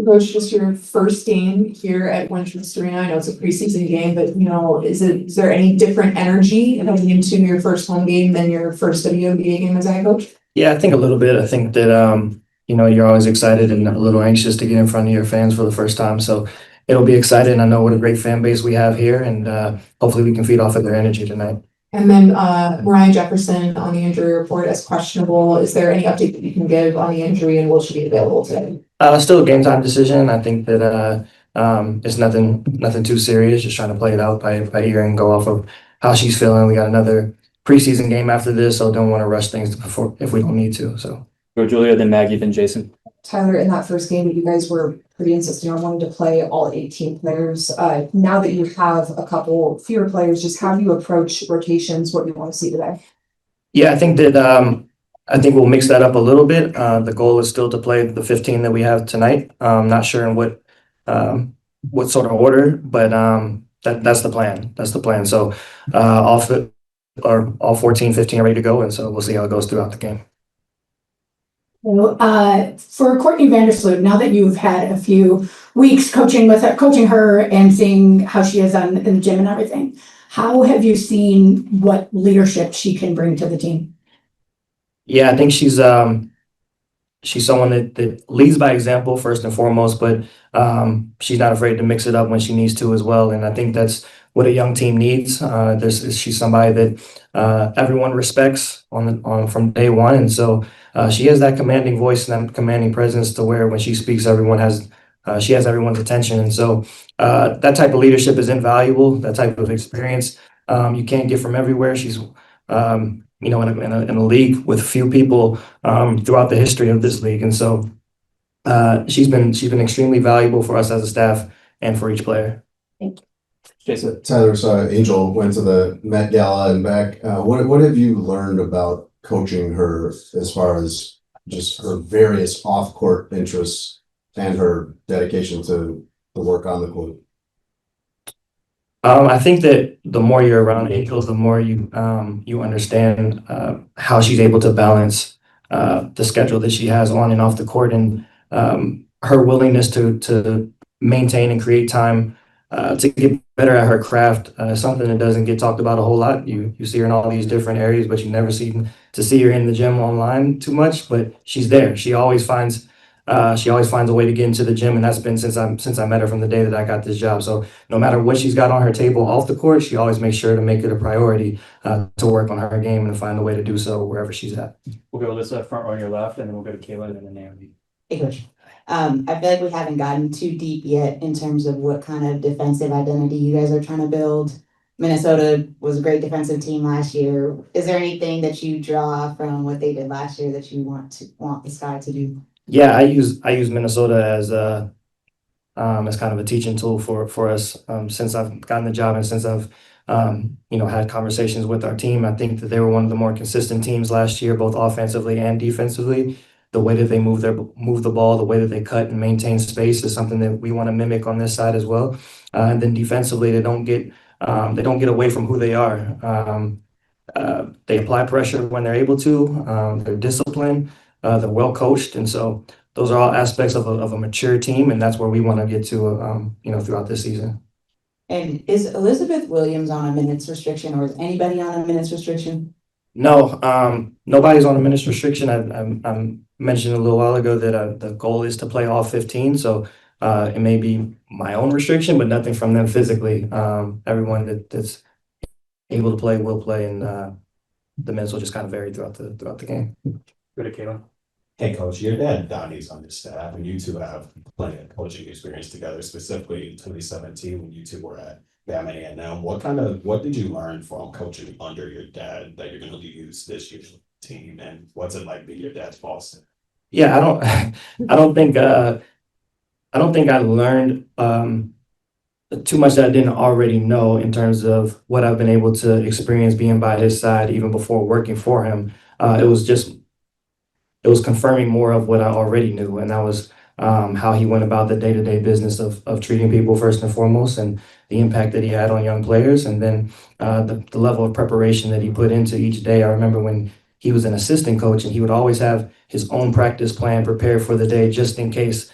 Coach, just your first game here at Winchester Arena. I know it's a preseason game, but is there any different energy heading into your first home game than your first WNBA game as a head coach? Yeah, I think a little bit. I think that you're always excited and a little anxious to get in front of your fans for the first time. So it'll be exciting. I know what a great fan base we have here, and hopefully we can feed off of their energy tonight. And then Mariah Jefferson on the injury report as questionable. Is there any update that you can give on the injury, and will she be available today? Still a game time decision. I think that it's nothing too serious. Just trying to play it out by ear and go off of how she's feeling. We got another preseason game after this, so don't want to rush things before if we don't need to. So go Julia, then Maggie, then Jason. Tyler, in that first game, you guys were pretty insistent on wanting to play all 18 players. Now that you have a couple fewer players, just how do you approach rotations? What do you want to see today? Yeah, I think that I think we'll mix that up a little bit. The goal is still to play the 15 that we have tonight. Not sure in what sort of order, but that's the plan. That's the plan. So all 14, 15 are ready to go, and so we'll see how it goes throughout the game. For Courtney Vandersloot, now that you've had a few weeks coaching her and seeing how she is in the gym and everything, how have you seen what leadership she can bring to the team? Yeah, I think she's someone that leads by example first and foremost, but she's not afraid to mix it up when she needs to as well. And I think that's what a young team needs. She's somebody that everyone respects from day one, and so she has that commanding voice and that commanding presence to where when she speaks, she has everyone's attention. And so that type of leadership is invaluable. That type of experience you can't get from everywhere. She's in a league with few people throughout the history of this league, and so she's been extremely valuable for us as a staff and for each player. Thank you. Jason. Tyler saw Angel went to the Met Gala and back. What have you learned about coaching her as far as just her various off-court interests and her dedication to the work on the court? I think that the more you're around Angel, the more you understand how she's able to balance the schedule that she has on and off the court, and her willingness to maintain and create time to get better at her craft. Something that doesn't get talked about a whole lot. You see her in all these different areas, but you never see her in the gym online too much. But she's there. She always finds a way to get into the gym, and that's been since I met her from the day that I got this job. So no matter what she's got on her table off the court, she always makes sure to make it a priority to work on her game and to find a way to do so wherever she's at. We'll go Alyssa front row on your left, and then we'll go to Kayla and then Naomi. Hey, Coach. I feel like we haven't gotten too deep yet in terms of what kind of defensive identity you guys are trying to build. Minnesota was a great defensive team last year. Is there anything that you draw from what they did last year that you want the Sky to do? Yeah, I use Minnesota as kind of a teaching tool for us since I've gotten the job and since I've had conversations with our team. I think that they were one of the more consistent teams last year, both offensively and defensively. The way that they move the ball, the way that they cut and maintain space is something that we want to mimic on this side as well. And then defensively, they don't get away from who they are. They apply pressure when they're able to. They're disciplined. They're well coached, and so those are all aspects of a mature team, and that's where we want to get to, throughout this season. And is Elizabeth Williams on a minutes restriction, or is anybody on a minutes restriction? No, nobody's on a minutes restriction. I mentioned a little while ago that the goal is to play all 15, so it may be my own restriction, but nothing from them physically. Everyone that's able to play will play, and the minutes will just kind of vary throughout the game. Go to Kayla. Hey, Coach, your dad Donnie's on your staff, and you two have plenty of coaching experience together, specifically in 2017 when you two were at Bama A&M. What did you learn from coaching under your dad that you're going to use this year's team, and what's it like being your dad's boss? Yeah, I don't think I learned too much that I didn't already know in terms of what I've been able to experience being by his side, even before working for him. It was confirming more of what I already knew, and that was how he went about the day-to-day business of treating people first and foremost, and the impact that he had on young players, and then the level of preparation that he put into each day. I remember when he was an assistant coach, and he would always have his own practice plan prepared for the day just in case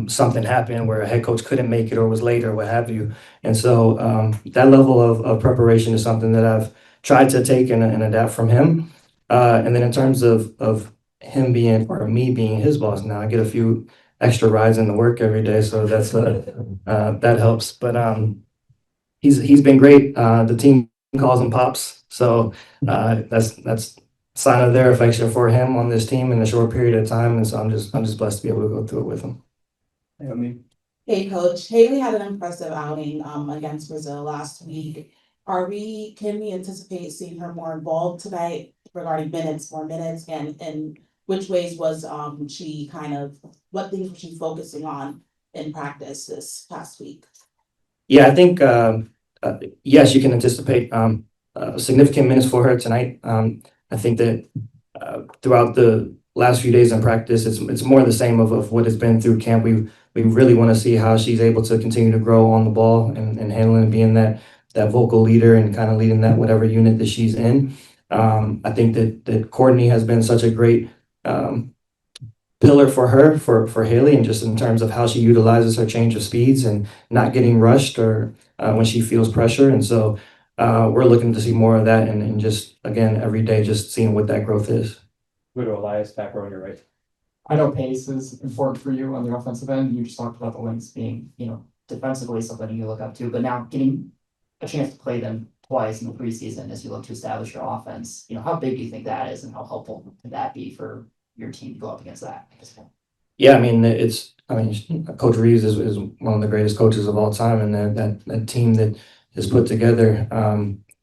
something happened where a head coach couldn't make it or was late or what have you. And so that level of preparation is something that I've tried to take and adapt from him. And then in terms of him being or me being his boss now, I get a few extra rides into work every day, so that's that helps. But he's been great. The team calls him Pops, so that's sign of their affection for him on this team in a short period of time. And so I'm just blessed to be able to go through it with him. Naomi. Hey, Coach. Haley had an impressive outing against Brazil last week. Can we anticipate seeing her more involved tonight regarding more minutes, and which ways was what things was she focusing on in practice this past week? Yeah, I think yes, you can anticipate significant minutes for her tonight. I think that throughout the last few days in practice, it's more the same of what has been through camp. We really want to see how she's able to continue to grow on the ball and handling and being that vocal leader and kind of leading that whatever unit that she's in. I think that Courtney has been such a great pillar for her, for Haley, and just in terms of how she utilizes her change of speeds and not getting rushed or when she feels pressure. And so we're looking to see more of that and just, again, every day, just seeing what that growth is. Go to Elias, back row on your right. I know pace is important for you on the offensive end. You just talked about the Lynx being, defensively something you look up to, but now getting a chance to play them twice in the preseason as you look to establish your offense, how big do you think that is and how helpful could that be for your team to go up against that at this point? Yeah, I mean, Coach Reeves is one of the greatest coaches of all time, and that team that is put together,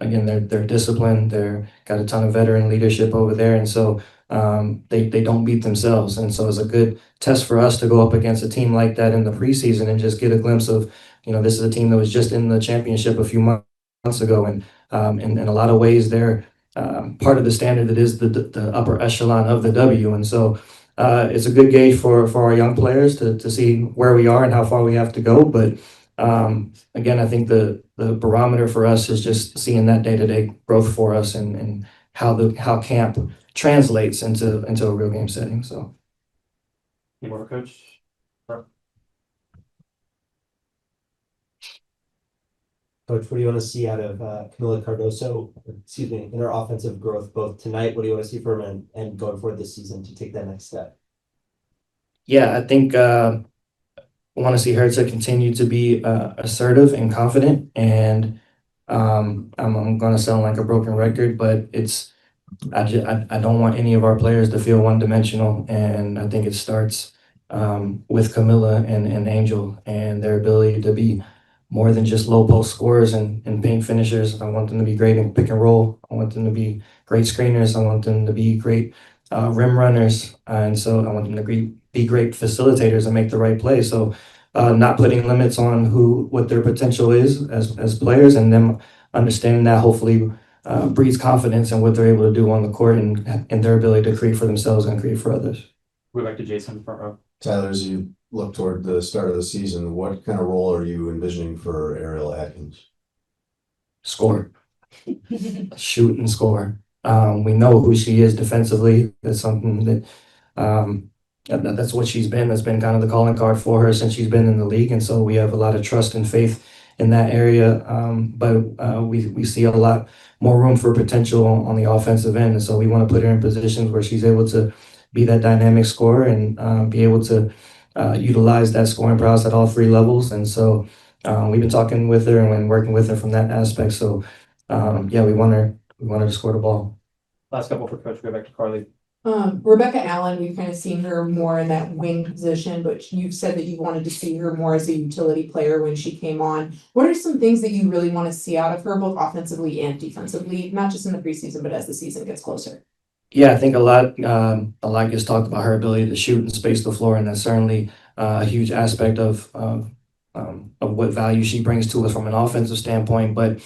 again, they're disciplined, they're got a ton of veteran leadership over there, and so they don't beat themselves. And so it's a good test for us to go up against a team like that in the preseason and just get a glimpse of, this is a team that was just in the championship a few months ago. And in a lot of ways, they're part of the standard that is the upper echelon of the W. And so it's a good gauge for our young players to see where we are and how far we have to go. But again, I think the barometer for us is just seeing that day-to-day growth for us and how camp translates into a real game setting. So, Any more, Coach? Coach, what do you want to see out of Camila Cardoso, in her offensive growth, both tonight? What do you want to see from her and going forward this season to take that next step? yeah, I think I want to see her to continue to be assertive and confident. And I'm going to sound like a broken record, but I don't want any of our players to feel one-dimensional, and I think it starts with Camilla and Angel and their ability to be more than just low post scorers and paint finishers. I want them to be great in pick and roll. I want them to be great screeners. I want them to be great rim runners, and so I want them to be great facilitators and make the right play. So not putting limits on what their potential is as players, and them understanding that hopefully breeds confidence in what they're able to do on the court and their ability to create for themselves and create for others. We're back to Jason, front row. Tyler, as you look toward the start of the season, what kind of role are you envisioning for Ariel Atkins? Score. Shoot and score. We know who she is defensively. That's something that that's what she's been. That's been kind of the calling card for her since she's been in the league. And so we have a lot of trust and faith in that area. But we see a lot more room for potential on the offensive end. And so we want to put her in positions where she's able to be that dynamic scorer and be able to utilize that scoring prowess at all three levels. And so we've been talking with her and working with her from that aspect. So yeah, we want her to score the ball. Last couple for Coach, go back to Carly. Rebecca Allen, we've kind of seen her more in that wing position, but you've said that you wanted to see her more as a utility player when she came on. What are some things that you really want to see out of her, both offensively and defensively, not just in the preseason, but as the season gets closer? Yeah, I think a lot gets talked about her ability to shoot and space the floor, and that's certainly a huge aspect of what value she brings to us from an offensive standpoint. But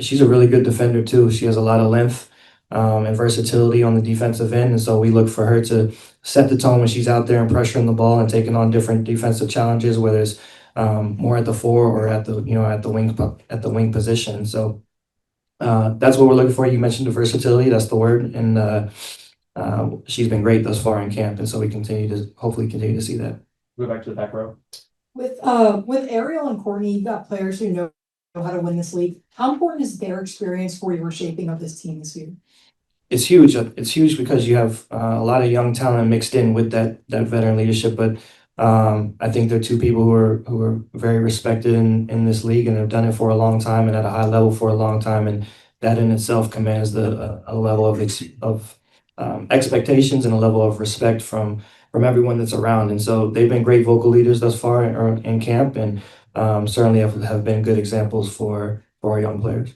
she's a really good defender too. She has a lot of length and versatility on the defensive end, and so we look for her to set the tone when she's out there and pressuring the ball and taking on different defensive challenges, whether it's more at the four or at the wing position. So that's what we're looking for. You mentioned the versatility, that's the word, and she's been great thus far in camp, and so we hopefully continue to see that. Go back to the back row. With Ariel and Courtney, you've got players who know how to win this league. How important is their experience for your shaping of this team this year? It's huge. It's huge because you have a lot of young talent mixed in with that veteran leadership. But I think they're two people who are very respected in this league and have done it for a long time and at a high level for a long time. And that in itself commands a level of expectations and a level of respect from everyone that's around. And so they've been great vocal leaders thus far in camp, and certainly have been good examples for our young players.